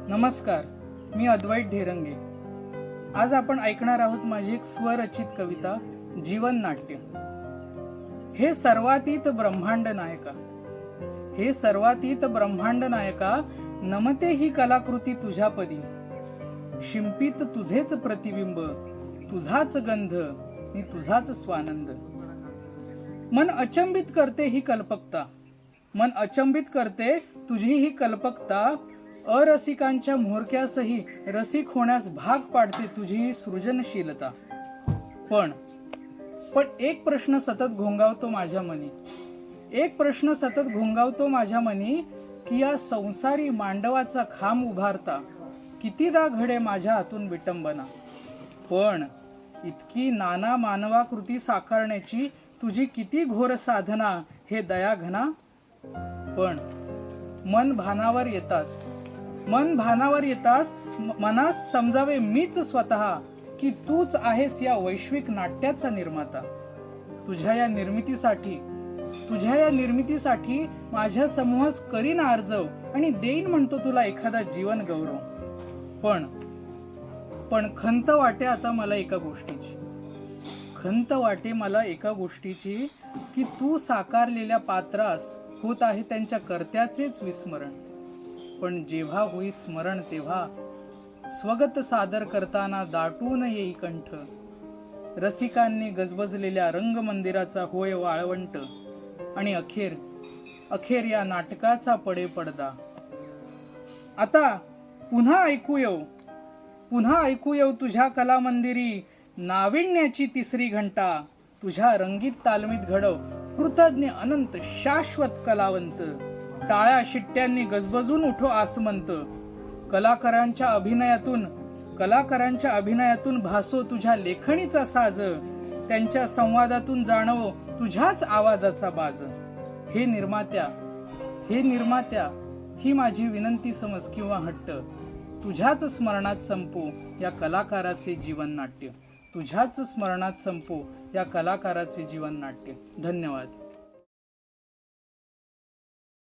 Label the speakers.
Speaker 1: नमस्कार, मी अद्वैत ढेरंगे। आज आपण ऐकणार आहोत माझी एक स्वरचित कविता जीवन नाट्य। हे सर्वातीत ब्रह्मांड नायका, हे सर्वातीत ब्रह्मांड नायका, नमते ही कलाकृती तुझ्यापदी। शिंपीत तुझेच प्रतिबिंब, तुझाच गंध नि तुझाच स्वानंद। मन अचंबित करते ही कल्पकता, मन अचंबित करते तुझी ही कल्पकता। अरसिकांच्या म्होरक्यासही रसिक होण्यास भाग पाडते तुझी सृजनशीलता। पण एक प्रश्न सतत घोंगावतो माझ्या मनी, एक प्रश्न सतत घोंगावतो माझ्या मनी, की या संसारी मांडवाचा खांब उभारता कितीदा घडे माझ्या हातून विटंबना। पण इतकी नाना मानवाकृती साकारण्याची तुझी किती घोर साधना हे दयाघना। पण मन भानावर येतास, मन भानावर येतास, मनास समजावे मीच स्वतः की तूच आहेस या वैश्विक नाट्याचा निर्माता। तुझ्या या निर्मितीसाठी माझ्या समूहास करीन आर्जव आणि देईन म्हणतो तुला एखादा जीवन गौरव। पण खंत वाटे आता मला एका गोष्टीची, खंत वाटे मला एका गोष्टीची, की तू साकारलेल्या पात्रास होत आहे त्यांच्या कर्त्याचेच विस्मरण। पण जेव्हा होई स्मरण तेव्हा स्वगत सादर करताना दाटून येई कंठ। रसिकांनी गजबजलेल्या रंगमंदिराचा होय वाळवंट, आणि अखेर या नाटकाचा पडे पडदा। आता पुन्हा ऐकू येऊ तुझ्या कलामंदिरी नाविन्याची तिसरी घंटा। तुझ्या रंगीत तालमीत घडव कृतज्ञ अनंत शाश्वत कलावंत। टाळ्या शिट्ट्यांनी गजबजून उठो आसमंत। कलाकारांच्या अभिनयातून भासो तुझ्या लेखणीचा साज। त्यांच्या संवादातून जाणवो तुझ्याच आवाजाचा बाज। हे निर्मात्या ही माझी विनंती समज किंवा हट्ट। तुझ्याच स्मरणात संपो या कलाकाराचे जीवन नाट्य, तुझ्याच स्मरणात संपो या कलाकाराचे जीवन नाट्य। धन्यवाद।